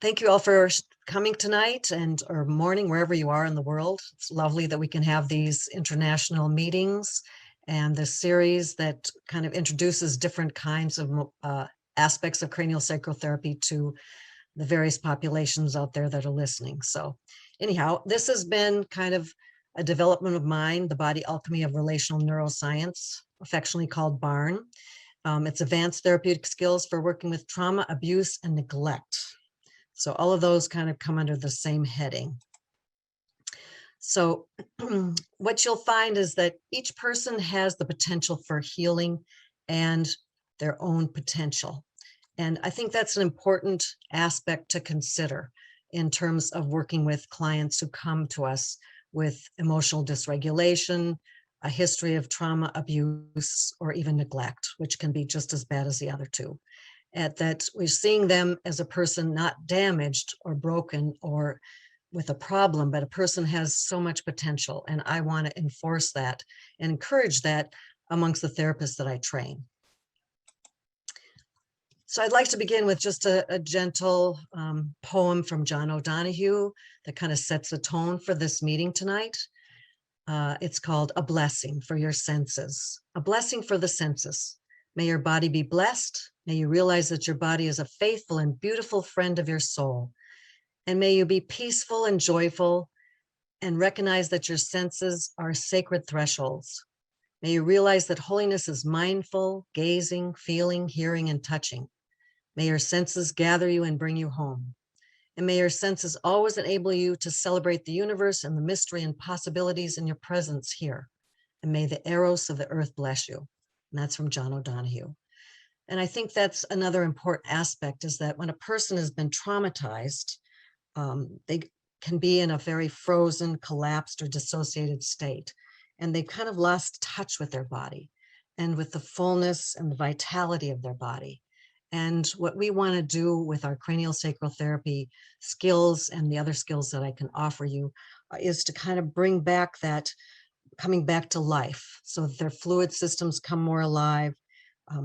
Thank you all for coming tonight or morning, wherever you are in the world. It's lovely that we can have these international meetings and this series that kind of introduces different kinds of aspects of craniosacral therapy to the various populations out there that are listening. So anyhow, this has been kind of a development of mine, the Body Alchemy of Relational Neuroscience, affectionately called BARN. It's advanced therapeutic skills for working with trauma, abuse, and neglect. So all of those kind of come under the same heading. So what you'll find is that each person has the potential for healing and their own potential. And I think that's an important aspect to consider in terms of working with clients who come to us with emotional dysregulation, a history of trauma, abuse, or even neglect, which can be just as bad as the other two. At that we're seeing them as a person not damaged or broken or with a problem, but a person has so much potential. And I want to enforce that and encourage that amongst the therapists that I train. So I'd like to begin with just a gentle poem from John O'Donohue that kind of sets the tone for this meeting tonight. It's called A Blessing for Your Senses. A blessing for the senses. May your body be blessed. May you realize that your body is a faithful and beautiful friend of your soul. And may you be peaceful and joyful and recognize that your senses are sacred thresholds. May you realize that holiness is mindful, gazing, feeling, hearing, and touching. May your senses gather you and bring you home. And may your senses always enable you to celebrate the universe and the mystery and possibilities in your presence here. And may the eros of the earth bless you. And that's from John O'Donohue. And I think that's another important aspect, is that when a person has been traumatized, they can be in a very frozen, collapsed, or dissociated state. And they've kind of lost touch with their body and with the fullness and the vitality of their body. And what we want to do with our craniosacral therapy skills and the other skills that I can offer you is to kind of bring back that coming back to life so that their fluid systems come more alive.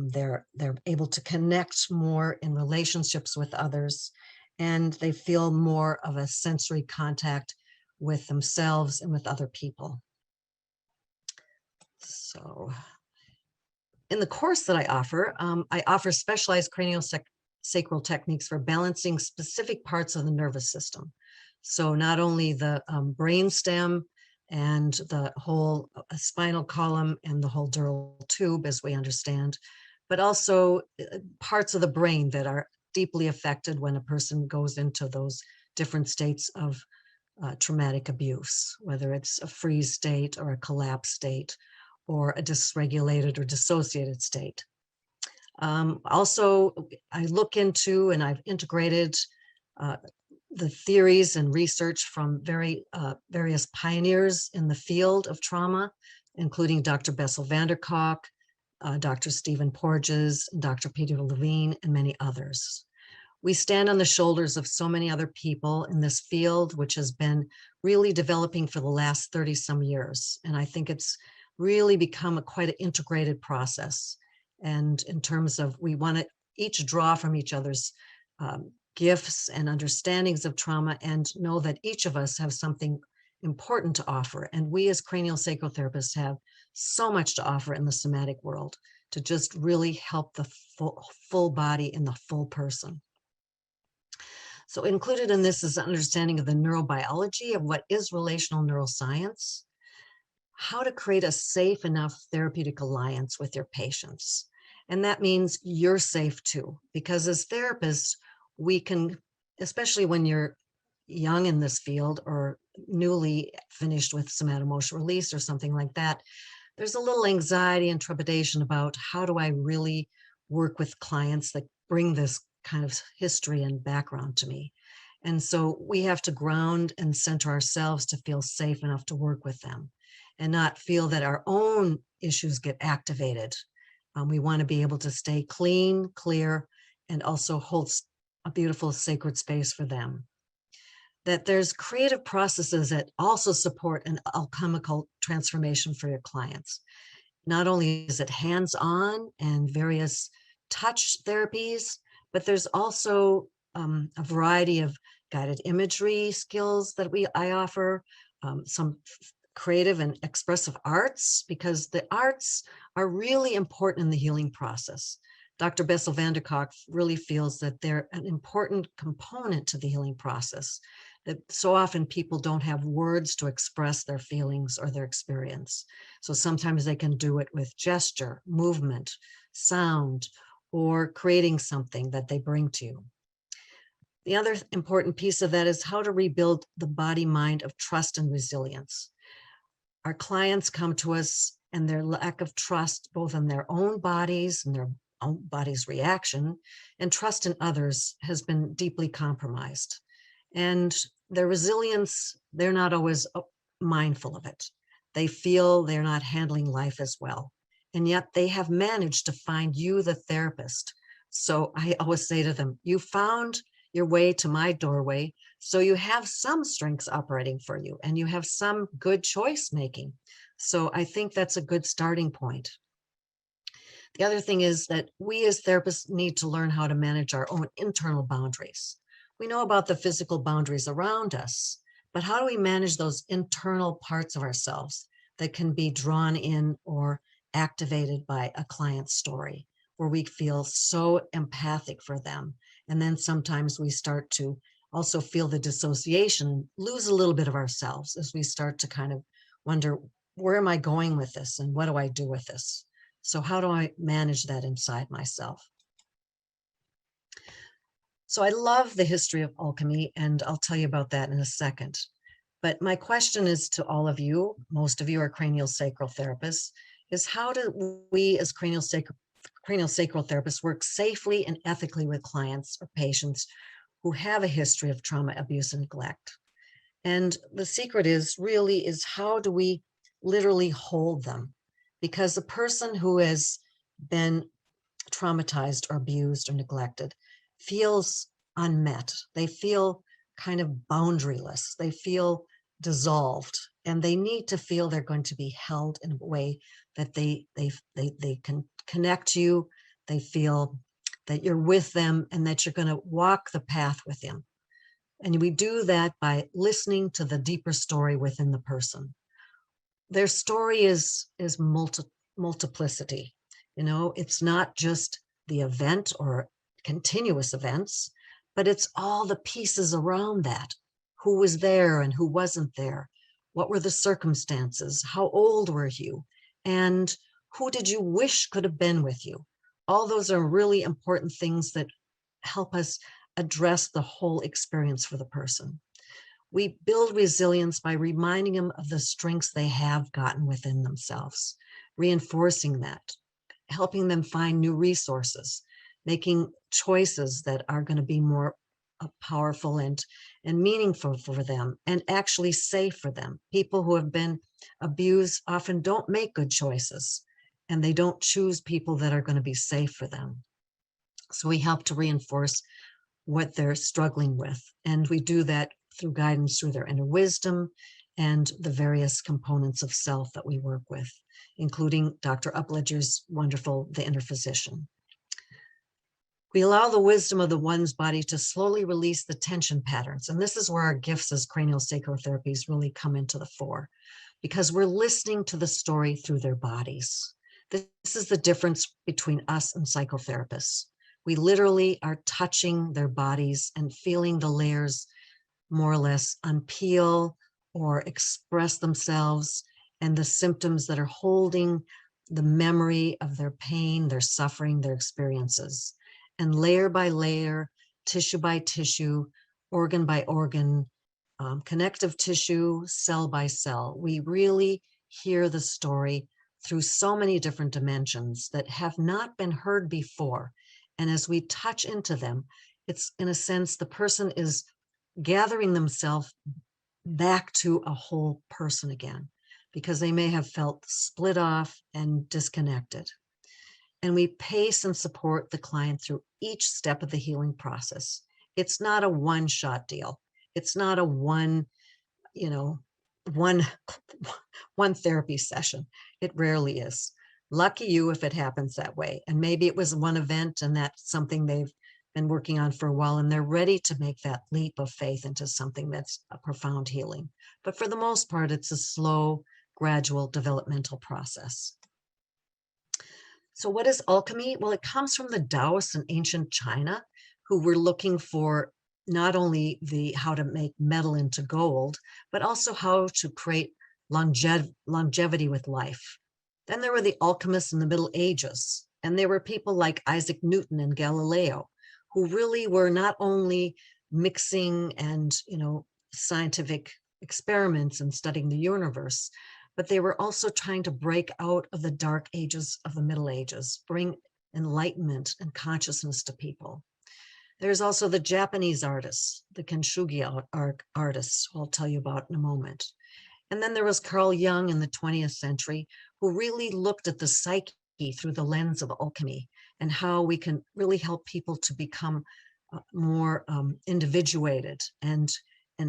They're able to connect more in relationships with others, and they feel more of a sensory contact with themselves and with other people. So in the course that I offer specialized craniosacral techniques for balancing specific parts of the nervous system. So not only the brainstem and the whole spinal column and the whole dural tube, as we understand, but also parts of the brain that are deeply affected when a person goes into those different states of traumatic abuse, whether it's a freeze state or a collapse state or a dysregulated or dissociated state. Also, I look into and I've integrated the theories and research from various pioneers in the field of trauma, including Dr. Bessel van der Kolk, Dr. Stephen Porges, Dr. Peter Levine, and many others. We stand on the shoulders of so many other people in this field, which has been really developing for the last 30-some years. And I think it's really become quite an integrated process. And in terms of, we want to each draw from each other's gifts and understandings of trauma and know that each of us have something important to offer. And we as craniosacral therapists have so much to offer in the somatic world to just really help the full body and the full person. So included in this is understanding of the neurobiology of what is relational neuroscience, how to create a safe enough therapeutic alliance with your patients. And that means you're safe too, because as therapists, we can, especially when you're young in this field or newly finished with somato-emotional release or something like that, there's a little anxiety and trepidation about how do I really work with clients that bring this kind of history and background to me. And so we have to ground and center ourselves to feel safe enough to work with them and not feel that our own issues get activated. We want to be able to stay clean, clear, and also hold a beautiful sacred space for them. That there's creative processes that also support an alchemical transformation for your clients. Not only is it hands-on and various touch therapies, but there's also a variety of guided imagery skills that I offer, some creative and expressive arts, because the arts are really important in the healing process. Dr. Bessel van der Kolk really feels that they're an important component to the healing process, that so often people don't have words to express their feelings or their experience. So sometimes they can do it with gesture, movement, sound, or creating something that they bring to you. The other important piece of that is how to rebuild the body-mind of trust and resilience. Our clients come to us and their lack of trust, both in their own bodies and their own body's reaction, and trust in others has been deeply compromised. And their resilience, they're not always mindful of it. They feel they're not handling life as well. And yet they have managed to find you, the therapist. So I always say to them, you found your way to my doorway, so you have some strengths operating for you and you have some good choice making. So I think that's a good starting point. The other thing is that we as therapists need to learn how to manage our own internal boundaries. We know about the physical boundaries around us, but how do we manage those internal parts of ourselves that can be drawn in or activated by a client's story, where we feel so empathic for them? And then sometimes we start to also feel the dissociation, lose a little bit of ourselves as we start to kind of wonder, where am I going with this? And what do I do with this? So how do I manage that inside myself? So I love the history of alchemy, and I'll tell you about that in a second. But my question is to all of you, most of you are craniosacral therapists, is how do we as craniosacral therapists work safely and ethically with clients or patients who have a history of trauma, abuse, and neglect? And the secret is how do we literally hold them? Because a person who has been traumatized or abused or neglected feels unmet. They feel kind of boundaryless. They feel dissolved, and they need to feel they're going to be held in a way that they can connect to you. They feel that you're with them and that you're going to walk the path with them. And we do that by listening to the deeper story within the person. Their story is multiplicity. You know, it's not just the event or continuous events, but it's all the pieces around that. Who was there and who wasn't there? What were the circumstances? How old were you? And who did you wish could have been with you? All those are really important things that help us address the whole experience for the person. We build resilience by reminding them of the strengths they have gotten within themselves, reinforcing that, helping them find new resources, making choices that are going to be more powerful and meaningful for them and actually safe for them. People who have been abused often don't make good choices, and they don't choose people that are going to be safe for them. So we help to reinforce what they're struggling with. And we do that through guidance through their inner wisdom and the various components of self that we work with, including Dr. Upledger's wonderful The Inner Physician. We allow the wisdom of the one's body to slowly release the tension patterns. And this is where our gifts as craniosacral therapies really come into the fore, because we're listening to the story through their bodies. This is the difference between us and psychotherapists. We literally are touching their bodies and feeling the layers more or less unpeel or express themselves, and the symptoms that are holding the memory of their pain, their suffering, their experiences. And layer by layer, tissue by tissue, organ by organ, connective tissue, cell by cell, we really hear the story through so many different dimensions that have not been heard before. And as we touch into them, it's in a sense, the person is gathering themselves back to a whole person again, because they may have felt split off and disconnected. And we pace and support the client through each step of the healing process. It's not a one-shot deal. It's not a one therapy session. It rarely is. Lucky you if it happens that way. And maybe it was one event and that's something they've been working on for a while, and they're ready to make that leap of faith into something that's a profound healing. But for the most part, it's a slow, gradual developmental process. So what is alchemy? Well, it comes from the Taoists in ancient China, who were looking for not only how to make metal into gold, but also how to create longevity with life. Then there were the alchemists in the Middle Ages, and there were people like Isaac Newton and Galileo, who really were not only mixing and, scientific experiments and studying the universe, but they were also trying to break out of the dark ages of the Middle Ages, bring enlightenment and consciousness to people. There's also the Japanese artists, the Kintsugi artists, who I'll tell you about in a moment. And then there was Carl Jung in the 20th century, who really looked at the psyche through the lens of alchemy and how we can really help people to become more individuated and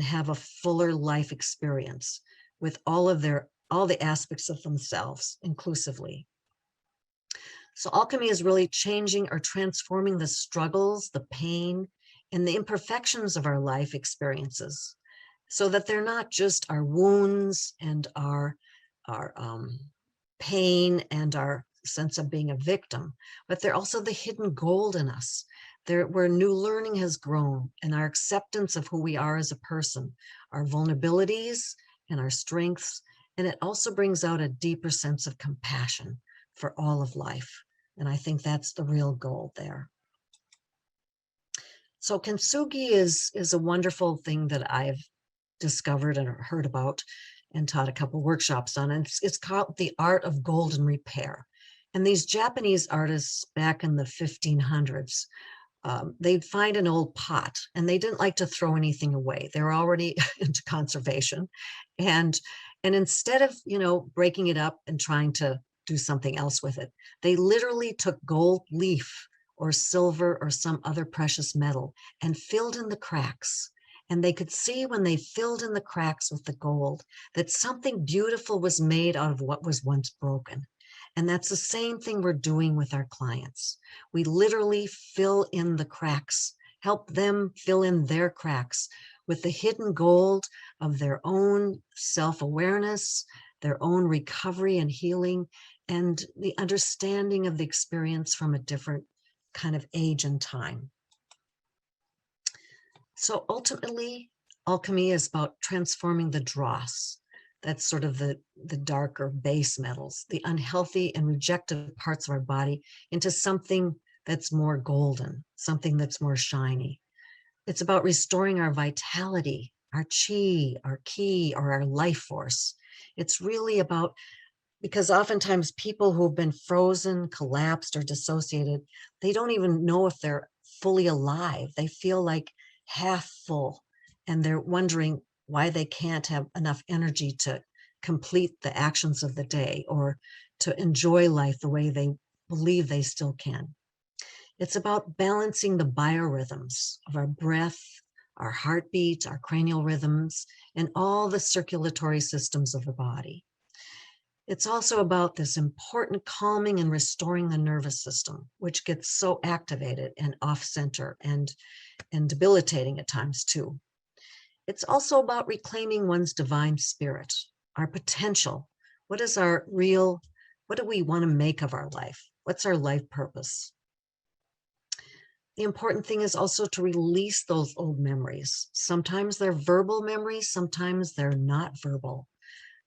have a fuller life experience with all the aspects of themselves inclusively. So alchemy is really changing or transforming the struggles, the pain, and the imperfections of our life experiences, so that they're not just our wounds and our pain and our sense of being a victim, but they're also the hidden gold in us. Where new learning has grown and our acceptance of who we are as a person, our vulnerabilities and our strengths. And it also brings out a deeper sense of compassion for all of life. And I think that's the real goal there. So kintsugi is a wonderful thing that I've discovered and heard about and taught a couple workshops on. And it's called the art of golden repair. And these Japanese artists back in the 1500s, they'd find an old pot, and they didn't like to throw anything away. They were already into conservation. And instead of, breaking it up and trying to do something else with it, they literally took gold leaf or silver or some other precious metal and filled in the cracks. And they could see when they filled in the cracks with the gold that something beautiful was made out of what was once broken. And that's the same thing we're doing with our clients. We literally fill in the cracks, help them fill in their cracks with the hidden gold of their own self-awareness, their own recovery and healing, and the understanding of the experience from a different kind of age and time. So ultimately, alchemy is about transforming the dross. That's sort of the darker base metals, the unhealthy and rejected parts of our body, into something that's more golden, something that's more shiny. It's about restoring our vitality, our chi, our ki, or our life force. It's really about, because oftentimes people who have been frozen, collapsed, or dissociated, they don't even know if they're fully alive. They feel like half full, and they're wondering why they can't have enough energy to complete the actions of the day or to enjoy life the way they believe they still can. It's about balancing the biorhythms of our breath, our heartbeat, our cranial rhythms, and all the circulatory systems of the body. It's also about this important calming and restoring the nervous system, which gets so activated and off-center and debilitating at times too. It's also about reclaiming one's divine spirit, our potential. What do we want to make of our life? What's our life purpose? The important thing is also to release those old memories. Sometimes they're verbal memories, sometimes they're not verbal.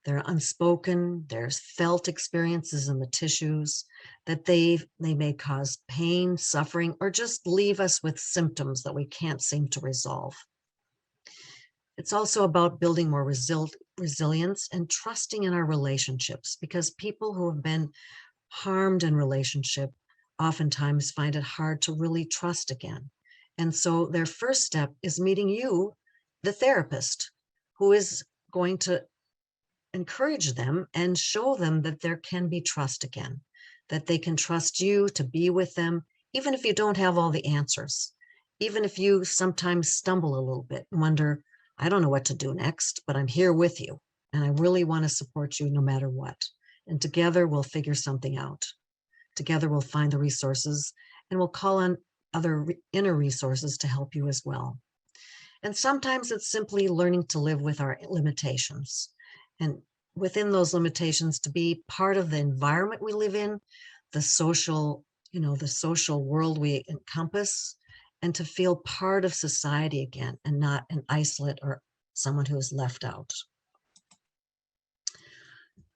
They're unspoken, there's felt experiences in the tissues that they may cause pain, suffering, or just leave us with symptoms that we can't seem to resolve. It's also about building more resilience and trusting in our relationships, because people who have been harmed in relationship oftentimes find it hard to really trust again. And so their first step is meeting you, the therapist, who is going to encourage them and show them that there can be trust again, that they can trust you to be with them, even if you don't have all the answers, even if you sometimes stumble a little bit and wonder, I don't know what to do next, but I'm here with you, and I really want to support you no matter what. And together we'll figure something out. Together we'll find the resources, and we'll call on other inner resources to help you as well. And sometimes it's simply learning to live with our limitations, and within those limitations to be part of the environment we live in, the social, the social world we encompass, and to feel part of society again and not an isolate or someone who is left out.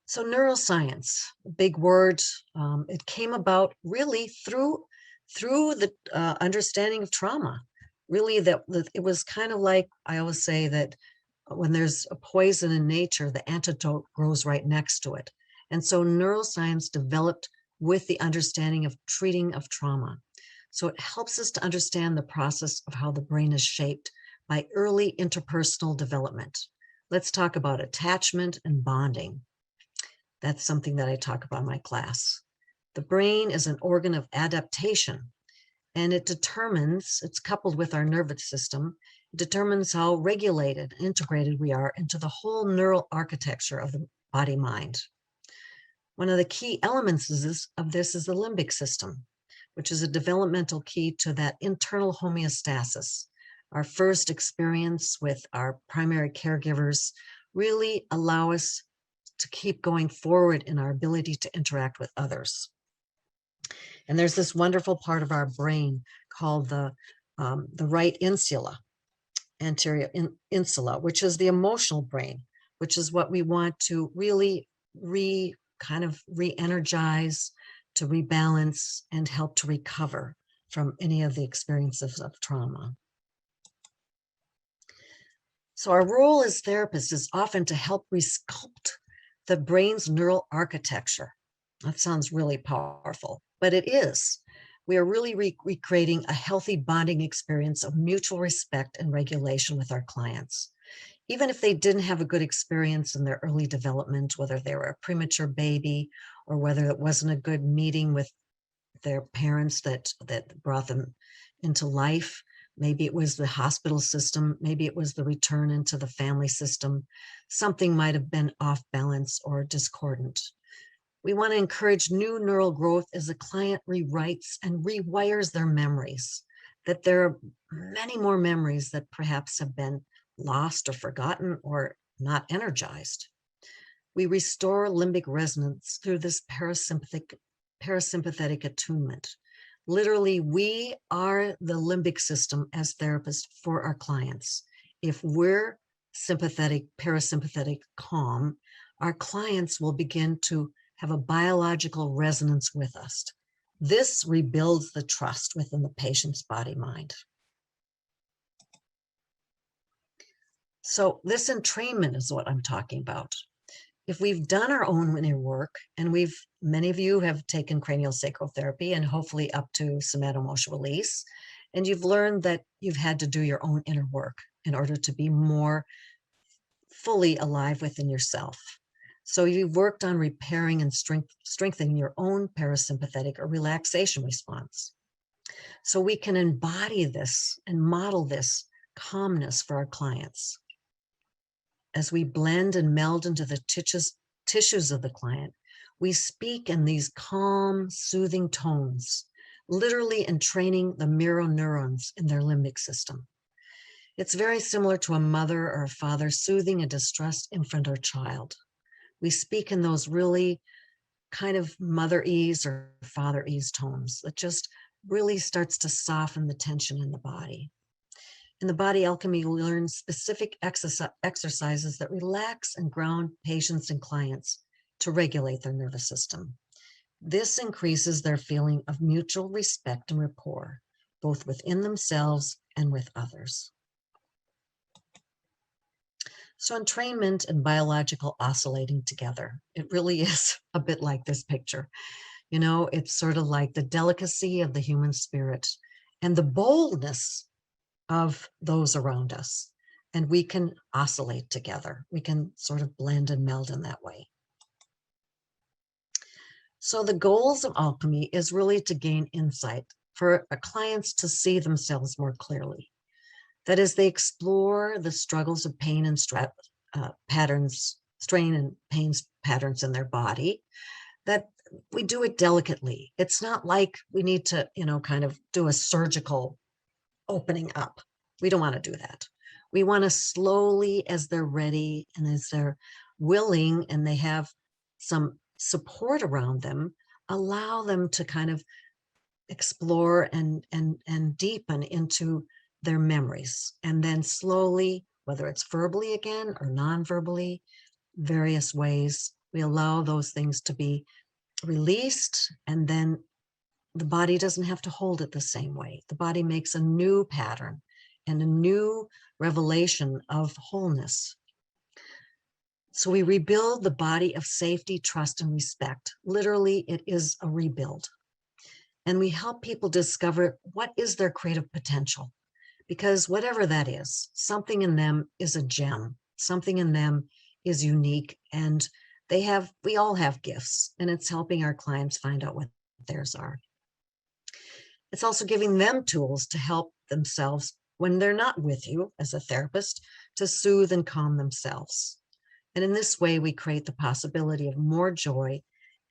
So neuroscience, a big word, it came about really through the understanding of trauma. Really, that it was kind of like, I always say that when there's a poison in nature, the antidote grows right next to it. And so neuroscience developed with the understanding of treating of trauma. So it helps us to understand the process of how the brain is shaped by early interpersonal development. Let's talk about attachment and bonding. That's something that I talk about in my class. The brain is an organ of adaptation, and it's coupled with our nervous system, it determines how regulated and integrated we are into the whole neural architecture of the body-mind. One of the key elements of this is the limbic system, which is a developmental key to that internal homeostasis. Our first experience with our primary caregivers really allow us to keep going forward in our ability to interact with others. And there's this wonderful part of our brain called the right anterior insula, which is the emotional brain, which is what we want to really re-energize, to rebalance, and help to recover from any of the experiences of trauma. So our role as therapists is often to help resculpt the brain's neural architecture. That sounds really powerful, but it is. We are really recreating a healthy bonding experience of mutual respect and regulation with our clients. Even if they didn't have a good experience in their early development, whether they were a premature baby or whether it wasn't a good meeting with their parents that brought them into life, maybe it was the hospital system, maybe it was the return into the family system, something might have been off balance or discordant. We want to encourage new neural growth as the client rewrites and rewires their memories, that there are many more memories that perhaps have been lost or forgotten or not energized. We restore limbic resonance through this parasympathetic attunement. Literally, we are the limbic system as therapists for our clients. If we're sympathetic, parasympathetic, calm, our clients will begin to have a biological resonance with us. This rebuilds the trust within the patient's body-mind. So this entrainment is what I'm talking about. If we've done our own inner work, and many of you have taken craniosacral therapy and hopefully up to somato-emotional release, and you've learned that you've had to do your own inner work in order to be more fully alive within yourself. So you've worked on repairing and strengthening your own parasympathetic or relaxation response. So we can embody this and model this calmness for our clients. As we blend and meld into the tissues of the client, we speak in these calm, soothing tones, literally entraining the mirror neurons in their limbic system. It's very similar to a mother or a father soothing a distressed infant or child. We speak in those really kind of mother-ease or father-ease tones that just really starts to soften the tension in the body. In the Body Alchemy, we learn specific exercises that relax and ground patients and clients to regulate their nervous system. This increases their feeling of mutual respect and rapport, both within themselves and with others. So entrainment and biological oscillating together, it really is a bit like this picture. You know, it's sort of like the delicacy of the human spirit and the boldness of those around us. And we can oscillate together. We can sort of blend and meld in that way. So the goals of alchemy is really to gain insight for our clients to see themselves more clearly. That is, they explore the struggles of pain and strain and pain patterns in their body. that we do it delicately. It's not like we need to, kind of do a surgical opening up. We don't want to do that. We want to slowly, as they're ready and as they're willing and they have some support around them, allow them to kind of explore and deepen into their memories. And then slowly, whether it's verbally again or non-verbally, various ways, we allow those things to be released, and then the body doesn't have to hold it the same way. The body makes a new pattern and a new revelation of wholeness. So we rebuild the body of safety, trust, and respect. Literally, it is a rebuild. And we help people discover what is their creative potential, because whatever that is, something in them is a gem. Something in them is unique, and we all have gifts, and it's helping our clients find out what theirs are. It's also giving them tools to help themselves when they're not with you as a therapist, to soothe and calm themselves. And in this way, we create the possibility of more joy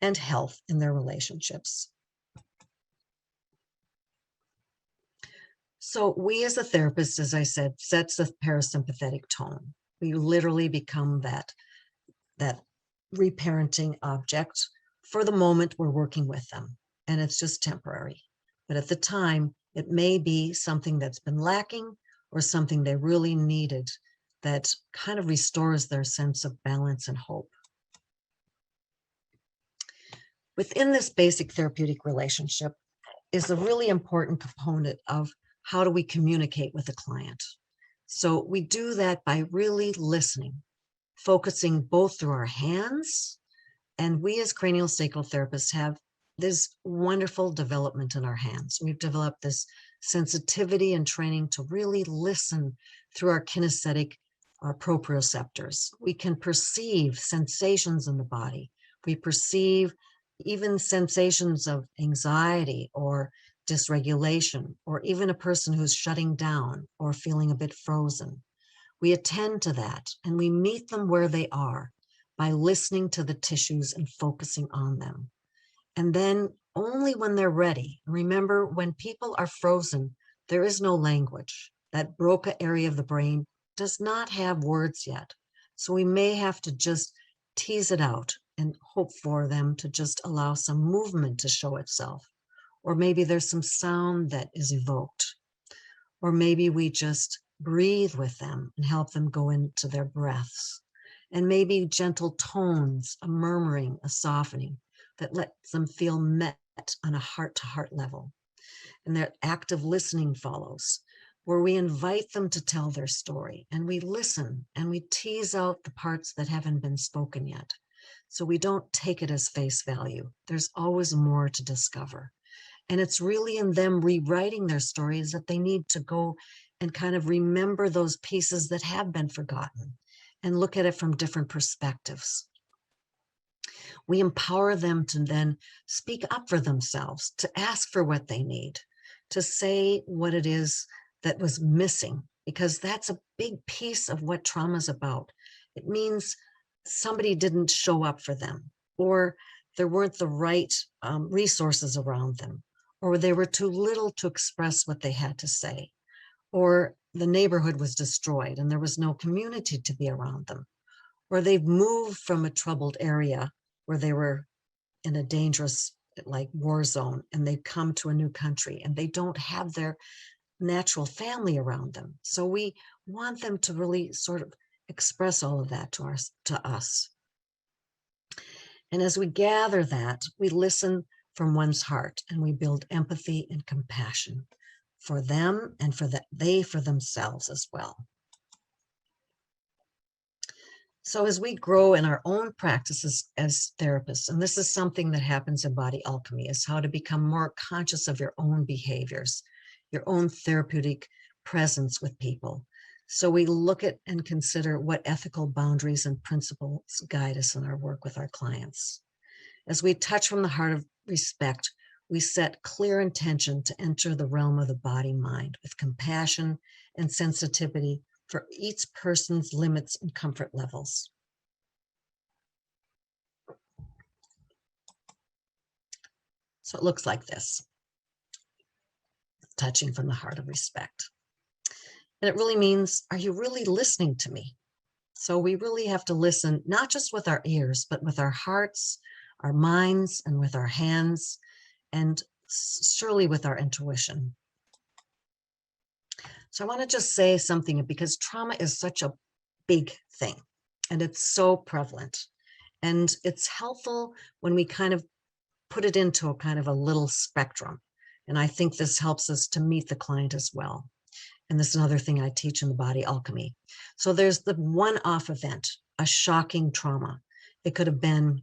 and health in their relationships. So we as a therapist, as I said, sets the parasympathetic tone. We literally become that reparenting object for the moment we're working with them. And it's just temporary. But at the time, it may be something that's been lacking or something they really needed that kind of restores their sense of balance and hope. Within this basic therapeutic relationship is a really important component of how do we communicate with a client. So we do that by really listening, focusing both through our hands, and we as craniosacral therapists have this wonderful development in our hands. We've developed this sensitivity and training to really listen through our kinesthetic proprioceptors. We can perceive sensations in the body. We perceive even sensations of anxiety or dysregulation, or even a person who's shutting down or feeling a bit frozen. We attend to that, and we meet them where they are by listening to the tissues and focusing on them. And then only when they're ready, remember, when people are frozen, there is no language. That Broca area of the brain does not have words yet. So we may have to just tease it out and hope for them to just allow some movement to show itself. Or maybe there's some sound that is evoked. Or maybe we just breathe with them and help them go into their breaths. And maybe gentle tones, a murmuring, a softening that lets them feel met on a heart-to-heart level. And that active listening follows, where we invite them to tell their story, and we listen and we tease out the parts that haven't been spoken yet. So we don't take it as face value. There's always more to discover. And it's really in them rewriting their stories that they need to go and kind of remember those pieces that have been forgotten and look at it from different perspectives. We empower them to then speak up for themselves, to ask for what they need, to say what it is that was missing, because that's a big piece of what trauma is about. It means somebody didn't show up for them, or there weren't the right resources around them, or they were too little to express what they had to say, or the neighborhood was destroyed and there was no community to be around them, or they've moved from a troubled area where they were in a dangerous, like, war zone, and they've come to a new country and they don't have their natural family around them. So we want them to really sort of express all of that to us. And as we gather that, we listen from one's heart and we build empathy and compassion for them and they for themselves as well. So as we grow in our own practices as therapists, and this is something that happens in Body Alchemy, is how to become more conscious of your own behaviors, your own therapeutic presence with people. So we look at and consider what ethical boundaries and principles guide us in our work with our clients. As we touch from the heart of respect, we set clear intention to enter the realm of the body-mind with compassion and sensitivity for each person's limits and comfort levels. So it looks like this, touching from the heart of respect. And it really means, are you really listening to me? So we really have to listen, not just with our ears, but with our hearts, our minds, and with our hands, and surely with our intuition. So I want to just say something, because trauma is such a big thing and it's so prevalent. And it's helpful when we kind of put it into a kind of a little spectrum. And I think this helps us to meet the client as well. And this is another thing I teach in the body alchemy. So there's the one-off event, a shocking trauma. It could have been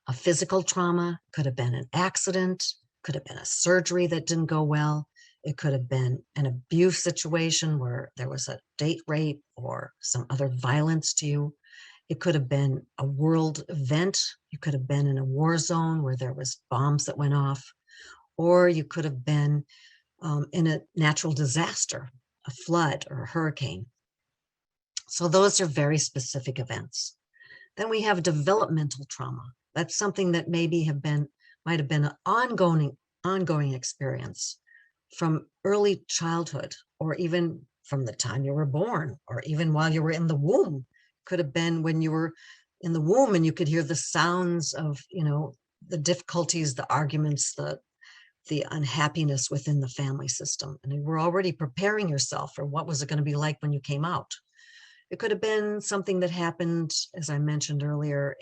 a physical trauma, could have been an accident, could have been a surgery that didn't go well. It could have been an abuse situation where there was a date rape or some other violence to you. It could have been a world event. You could have been in a war zone where there was bombs that went off, or you could have been in a natural disaster, a flood or a hurricane. So those are very specific events. Then we have developmental trauma. That's something that might have been an ongoing experience from early childhood, or even from the time you were born, or even while you were in the womb. Could have been when you were in the womb and you could hear the sounds of, the difficulties, the arguments, the unhappiness within the family system. And you were already preparing yourself for what was it going to be like when you came out. It could have been something that happened, as I mentioned earlier,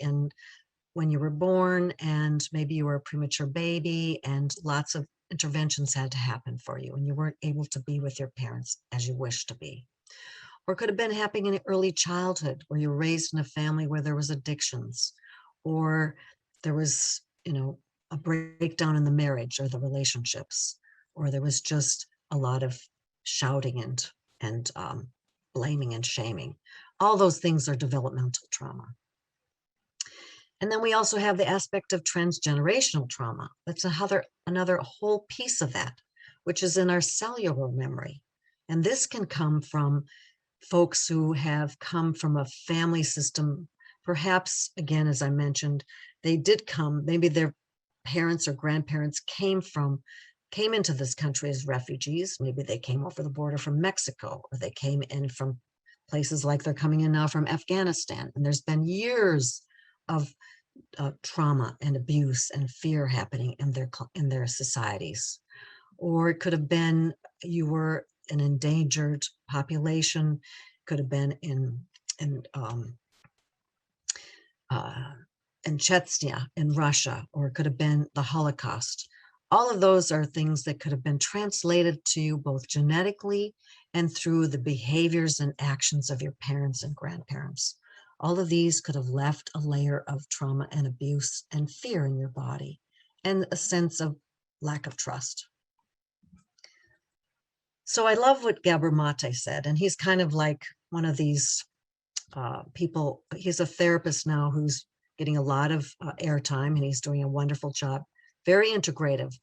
when you were born, and maybe you were a premature baby and lots of interventions had to happen for you and you weren't able to be with your parents as you wished to be. Or it could have been happening in early childhood, where you were raised in a family where there was addictions, or there was, a breakdown in the marriage or the relationships, or there was just a lot of shouting and blaming and shaming. All those things are developmental trauma. And then we also have the aspect of transgenerational trauma. That's another whole piece of that, which is in our cellular memory. And this can come from folks who have come from a family system. Perhaps, again, as I mentioned, they did come, maybe their parents or grandparents came into this country as refugees. Maybe they came over the border from Mexico, or they came in from places like they're coming in now from Afghanistan. And there's been years of trauma and abuse and fear happening in their societies. Or it could have been you were an endangered population, could have been in Chechnya in Russia, or it could have been the Holocaust. All of those are things that could have been translated to you both genetically and through the behaviors and actions of your parents and grandparents. All of these could have left a layer of trauma and abuse and fear in your body, and a sense of lack of trust. So I love what Gabor Mate said, and he's kind of like one of these people. He's a therapist now who's getting a lot of airtime, and he's doing a wonderful job, very integrative,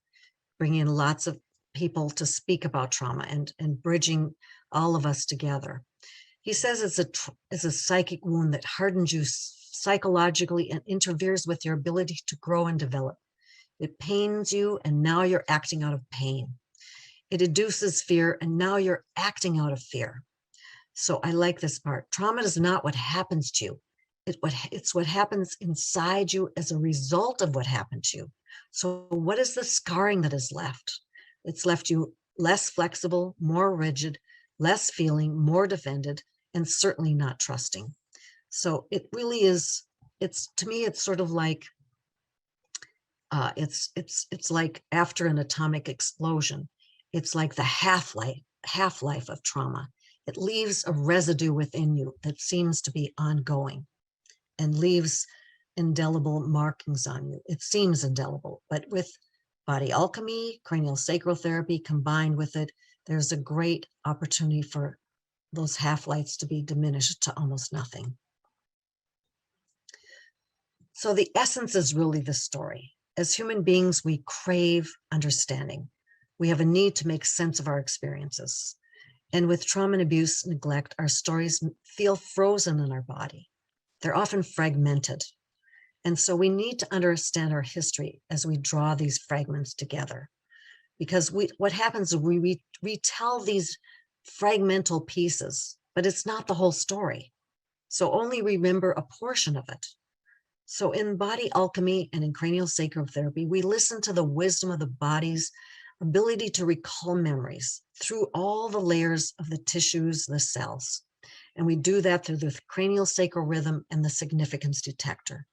bringing in lots of people to speak about trauma and bridging all of us together. He says it's a psychic wound that hardens you psychologically and interferes with your ability to grow and develop. It pains you, and now you're acting out of pain. It induces fear, and now you're acting out of fear. So I like this part. Trauma is not what happens to you. It's what happens inside you as a result of what happened to you. So what is the scarring that is left? It's left you less flexible, more rigid, less feeling, more defended, and certainly not trusting. So it really is, to me, it's sort of like, it's like after an atomic explosion. It's like the half-life of trauma. It leaves a residue within you that seems to be ongoing and leaves indelible markings on you. It seems indelible, but with body alchemy, craniosacral therapy combined with it, there's a great opportunity for those half-lives to be diminished to almost nothing. So the essence is really the story. As human beings, we crave understanding. We have a need to make sense of our experiences. And with trauma and abuse, neglect, our stories feel frozen in our body. They're often fragmented. And so we need to understand our history as we draw these fragments together. Because what happens is we retell these fragmental pieces, but it's not the whole story. So only remember a portion of it. So in body alchemy and in CranioSacral Therapy, we listen to the wisdom of the body's ability to recall memories through all the layers of the tissues, the cells. And we do that through the craniosacral rhythm and the significance detector.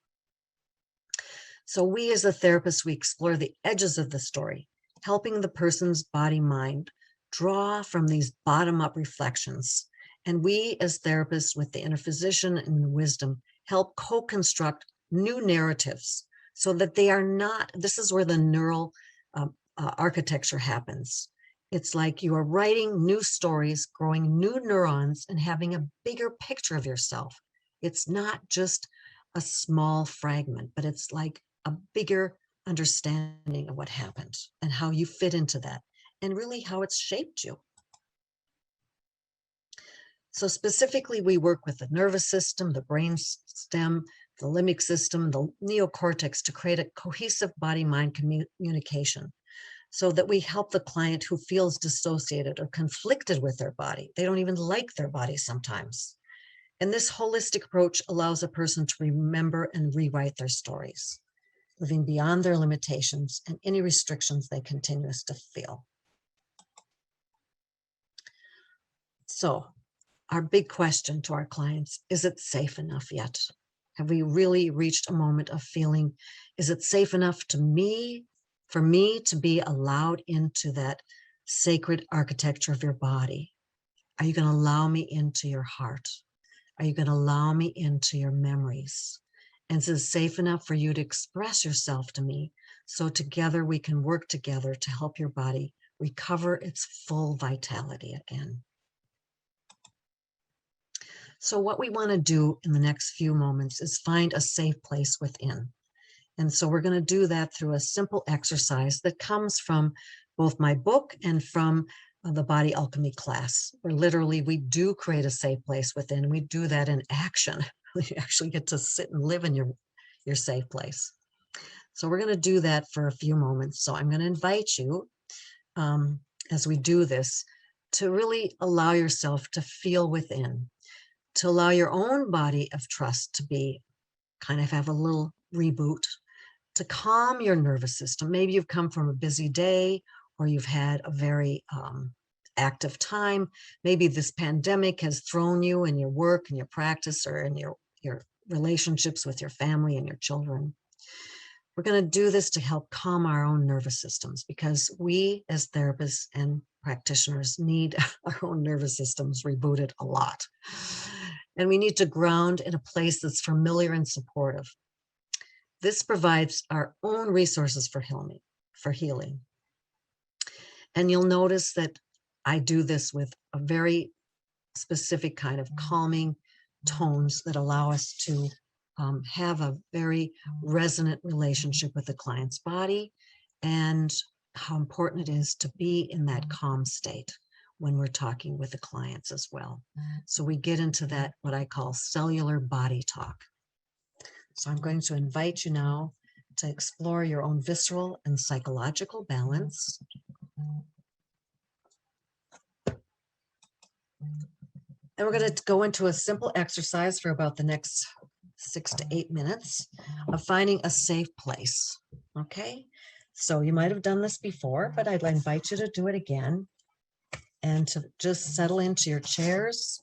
So we as a therapist, we explore the edges of the story, helping the person's body-mind draw from these bottom-up reflections. And we as therapists with the inner physician and the wisdom help co-construct new narratives so that they are not, this is where the neural architecture happens. It's like you are writing new stories, growing new neurons, and having a bigger picture of yourself. It's not just a small fragment, but it's like a bigger understanding of what happened and how you fit into that, and really how it's shaped you. So specifically, we work with the nervous system, the brain stem, the limbic system, the neocortex to create a cohesive body-mind communication so that we help the client who feels dissociated or conflicted with their body. They don't even like their body sometimes. And this holistic approach allows a person to remember and rewrite their stories, living beyond their limitations and any restrictions they continue to feel. So our big question to our clients, is it safe enough yet? Have we really reached a moment of feeling, is it safe enough for me to be allowed into that sacred architecture of your body? Are you going to allow me into your heart? Are you going to allow me into your memories? And is it safe enough for you to express yourself to me so together we can work together to help your body recover its full vitality again? So what we want to do in the next few moments is find a safe place within. And so we're going to do that through a simple exercise that comes from both my book and from the body alchemy class, where literally we do create a safe place within. We do that in action. You actually get to sit and live in your safe place. So we're going to do that for a few moments. So I'm going to invite you, as we do this, to really allow yourself to feel within, to allow your own body of trust to be kind of have a little reboot, to calm your nervous system. Maybe you've come from a busy day, or you've had a very active time. Maybe this pandemic has thrown you in your work and your practice, or in your relationships with your family and your children. We're going to do this to help calm our own nervous systems, because we as therapists and practitioners need our own nervous systems rebooted a lot. And we need to ground in a place that's familiar and supportive. This provides our own resources for healing. And you'll notice that I do this with a very specific kind of calming tones that allow us to have a very resonant relationship with the client's body, and how important it is to be in that calm state when we're talking with the clients as well. So we get into that, what I call cellular body talk. So I'm going to invite you now to explore your own visceral and psychological balance. And we're going to go into a simple exercise for about the next 6 to 8 minutes of finding a safe place. Okay, so you might have done this before, but I'd invite you to do it again, and to just settle into your chairs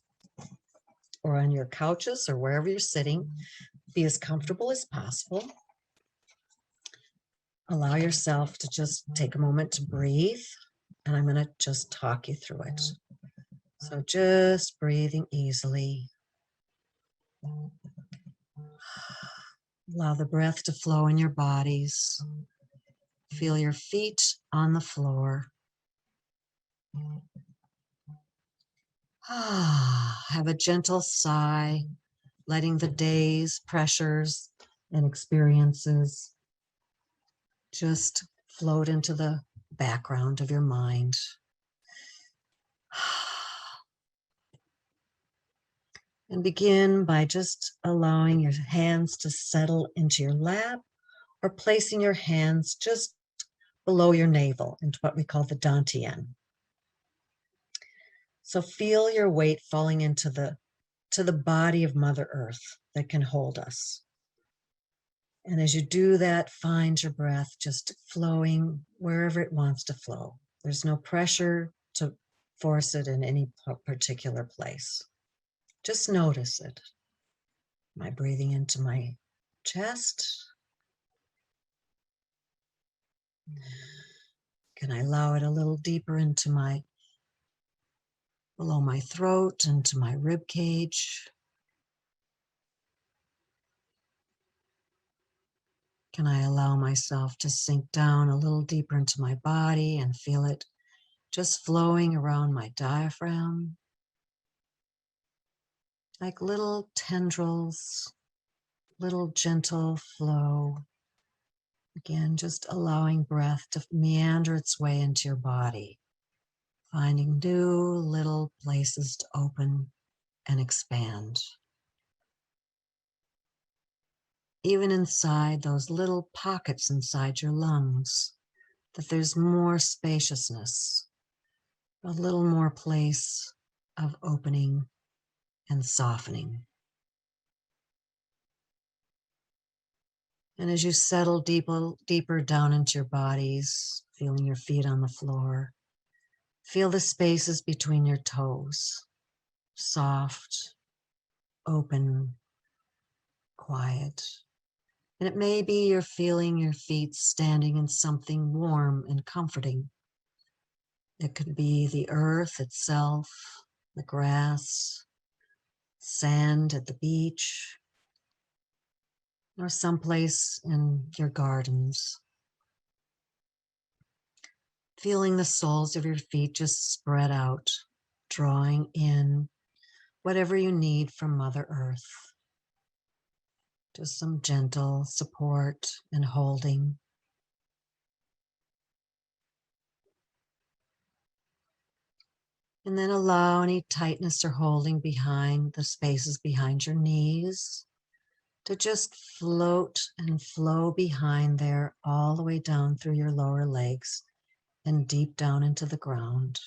or on your couches or wherever you're sitting. Be as comfortable as possible. Allow yourself to just take a moment to breathe, and I'm going to just talk you through it. So just breathing easily. Allow the breath to flow in your bodies. Feel your feet on the floor. Have a gentle sigh, letting the day's pressures and experiences just float into the background of your mind. And begin by just allowing your hands to settle into your lap or placing your hands just below your navel into what we call the dantian. So feel your weight falling into the body of Mother Earth that can hold us. And as you do that, find your breath just flowing wherever it wants to flow. There's no pressure to force it in any particular place. Just notice it. Am I breathing into my chest? Can I allow it a little deeper into below my throat, into my rib cage? Can I allow myself to sink down a little deeper into my body and feel it just flowing around my diaphragm? Like little tendrils, little gentle flow. Again, just allowing breath to meander its way into your body, finding new little places to open and expand. Even inside those little pockets inside your lungs, that there's more spaciousness, a little more place of opening and softening. And as you settle deeper down into your bodies, feeling your feet on the floor, feel the spaces between your toes, soft, open, quiet. And it may be you're feeling your feet standing in something warm and comforting. It could be the earth itself, the grass, sand at the beach, or someplace in your gardens. Feeling the soles of your feet just spread out, drawing in whatever you need from Mother Earth. Just some gentle support and holding. And then allow any tightness or holding behind the spaces behind your knees to just float and flow behind there all the way down through your lower legs and deep down into the ground.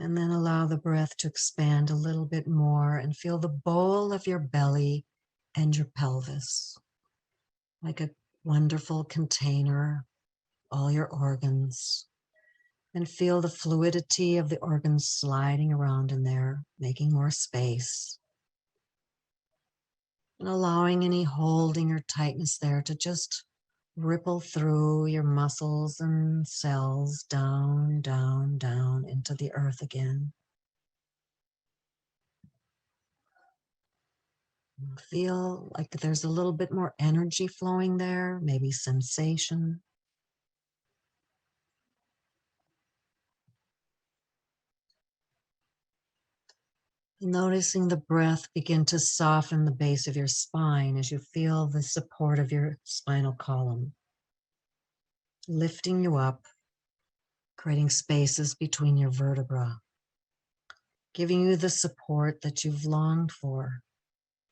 And then allow the breath to expand a little bit more and feel the bowl of your belly and your pelvis like a wonderful container, all your organs. And feel the fluidity of the organs sliding around in there, making more space. And allowing any holding or tightness there to just ripple through your muscles and cells down, down, down into the earth again. Feel like there's a little bit more energy flowing there, maybe sensation. Noticing the breath begin to soften the base of your spine as you feel the support of your spinal column, lifting you up, creating spaces between your vertebrae, giving you the support that you've longed for,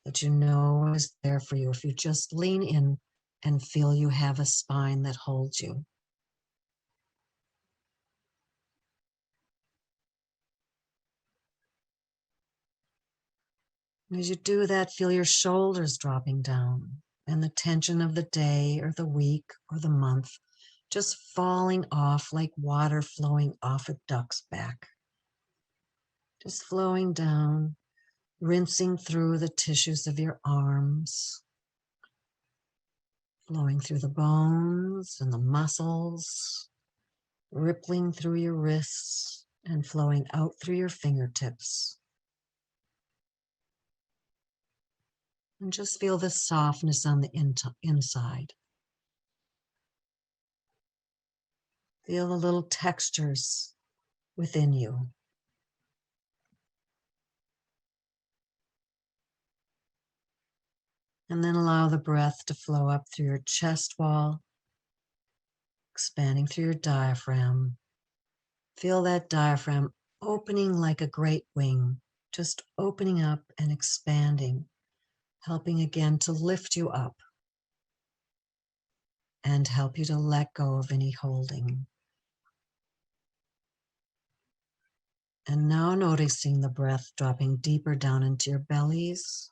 that you know is there for you if you just lean in and feel you have a spine that holds you. As you do that, feel your shoulders dropping down and the tension of the day or the week or the month just falling off like water flowing off a duck's back. Just flowing down, rinsing through the tissues of your arms, flowing through the bones and the muscles, rippling through your wrists and flowing out through your fingertips. And just feel the softness on the inside. Feel the little textures within you. And then allow the breath to flow up through your chest wall, expanding through your diaphragm. Feel that diaphragm opening like a great wing, just opening up and expanding, helping again to lift you up and help you to let go of any holding. And now noticing the breath dropping deeper down into your bellies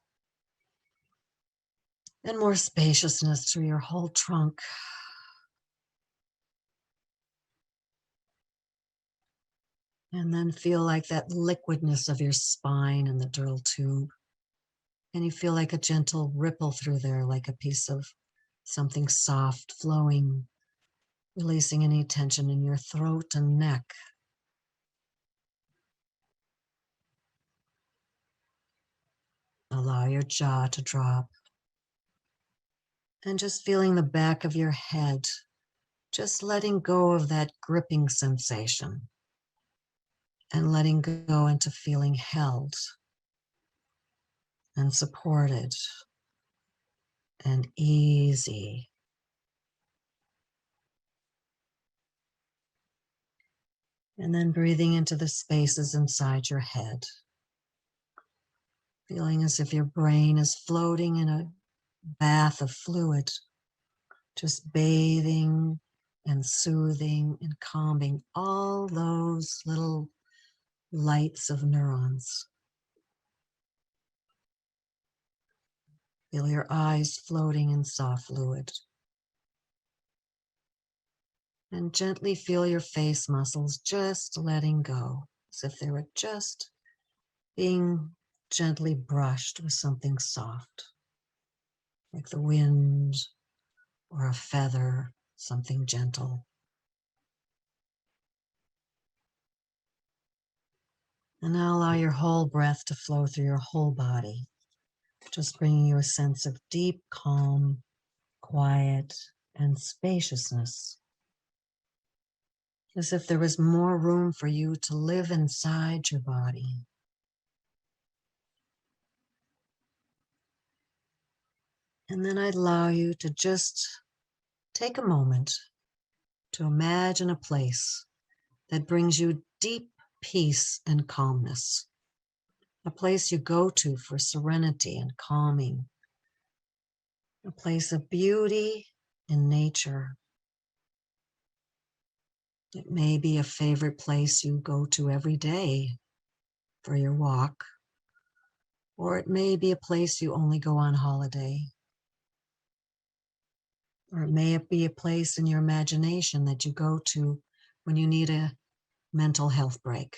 and more spaciousness through your whole trunk. And then feel like that liquidness of your spine and the dural tube. And you feel like a gentle ripple through there, like a piece of something soft flowing, releasing any tension in your throat and neck. Allow your jaw to drop. And just feeling the back of your head, just letting go of that gripping sensation and letting go into feeling held and supported and easy. And then breathing into the spaces inside your head, feeling as if your brain is floating in a bath of fluid, just bathing and soothing and calming all those little lights of neurons. Feel your eyes floating in soft fluid. And gently feel your face muscles just letting go, as if they were just being gently brushed with something soft, like the wind or a feather, something gentle. And now allow your whole breath to flow through your whole body, just bringing you a sense of deep calm, quiet, and spaciousness, as if there was more room for you to live inside your body. And then I'd allow you to just take a moment to imagine a place that brings you deep peace and calmness, a place you go to for serenity and calming, a place of beauty in nature. It may be a favorite place you go to every day for your walk, or it may be a place you only go on holiday, or it may be a place in your imagination that you go to when you need a mental health break.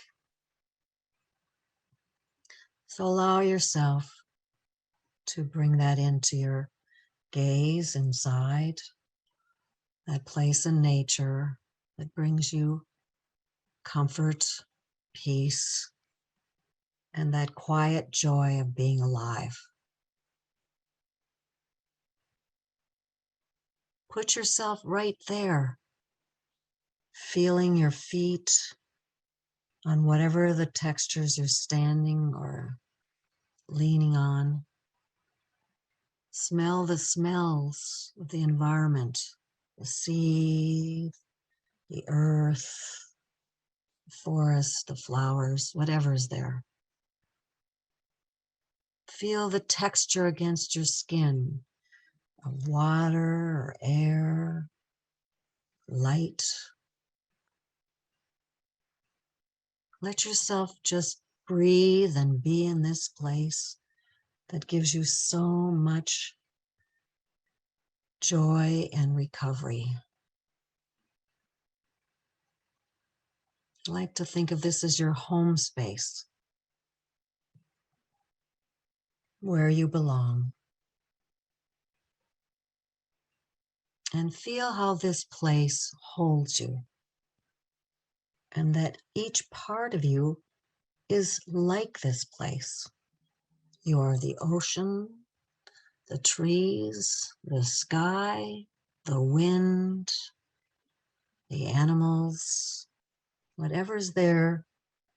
So allow yourself to bring that into your gaze inside, that place in nature that brings you comfort, peace, and that quiet joy of being alive. Put yourself right there, feeling your feet on whatever the textures you're standing or leaning on. Smell the smells of the environment, the sea, the earth, the forest, the flowers, whatever is there. Feel the texture against your skin of water or air, light. Let yourself just breathe and be in this place that gives you so much joy and recovery. I like to think of this as your home space, where you belong. And feel how this place holds you, and that each part of you is like this place. You are the ocean, the trees, the sky, the wind, the animals, whatever's there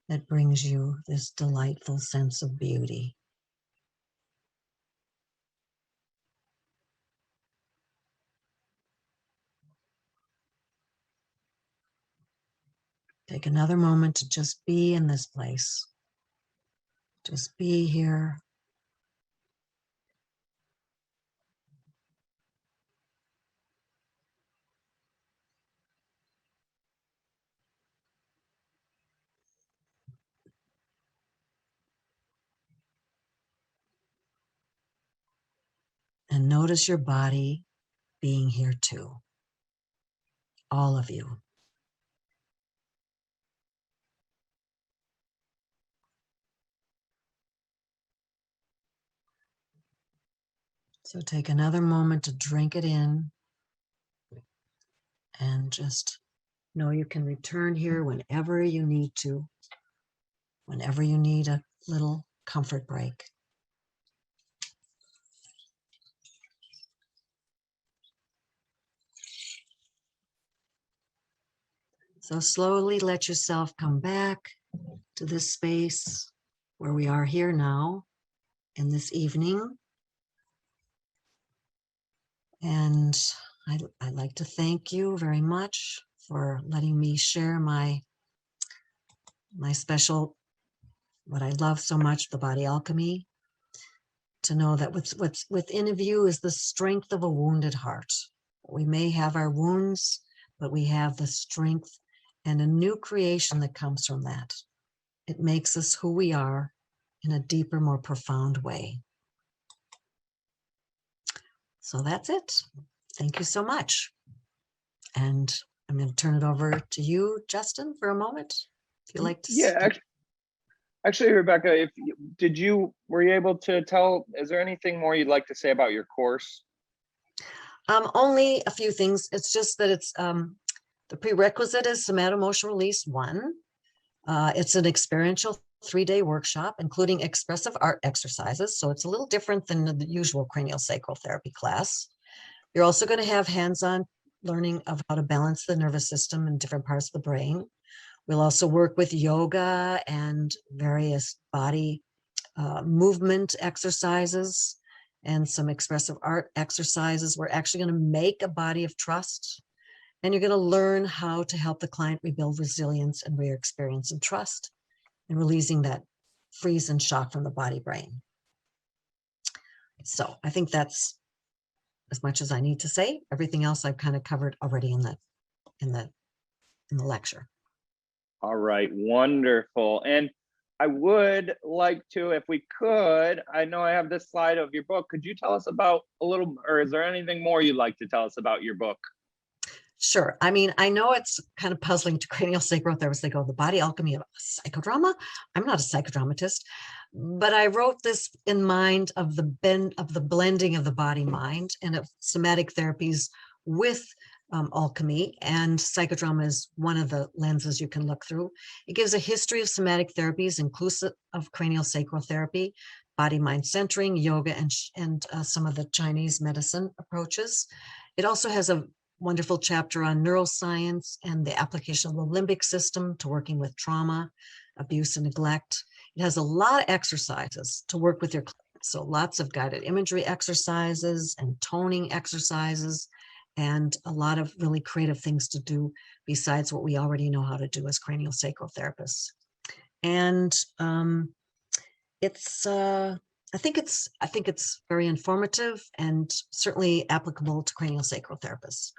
that brings you this delightful sense of beauty. Take another moment to just be in this place. Just be here. And notice your body being here too. All of you. So take another moment to drink it in and just know you can return here whenever you need to, whenever you need a little comfort break. So slowly let yourself come back to this space where we are here now in this evening. And I'd like to thank you very much for letting me share my special, what I love so much, the body alchemy. To know that what's within of you is the strength of a wounded heart. We may have our wounds, but we have the strength and a new creation that comes from that. It makes us who we are in a deeper, more profound way. So that's it. Thank you so much. And I'm going to turn it over to you, Justin, for a moment. If you'd like to. Yeah, actually, Rebecca, were you able to tell, is there anything more you'd like to say about your course? Only a few things. It's just that it's the prerequisite is Somato-Emotional Release 1. It's an experiential 3-day workshop, including expressive art exercises. So it's a little different than the usual craniosacral therapy class. You're also going to have hands-on learning of how to balance the nervous system in different parts of the brain. We'll also work with yoga and various body movement exercises and some expressive art exercises. We're actually going to make a body of trust, and you're going to learn how to help the client rebuild resilience and re-experience and trust, and releasing that freeze and shock from the body brain. So I think that's as much as I need to say. Everything else I've kind of covered already in the lecture. All right, wonderful. And I would like to, if we could, I know I have this slide of your book. Could you tell us about or is there anything more you'd like to tell us about your book? Sure. I mean, I know it's kind of puzzling to craniosacral therapists. They go, the body alchemy of psychodrama. I'm not a psychodramatist, but I wrote this in mind of the blending of the body mind and of somatic therapies with alchemy, and psychodrama is one of the lenses you can look through. It gives a history of somatic therapies, inclusive of craniosacral therapy, body mind centering, yoga, and some of the Chinese medicine approaches. It also has a wonderful chapter on neuroscience and the application of the limbic system to working with trauma, abuse, and neglect. It has a lot of exercises to work with your clients. So lots of guided imagery exercises and toning exercises, and a lot of really creative things to do besides what we already know how to do as craniosacral therapists. And I think it's very informative and certainly applicable to craniosacral therapists.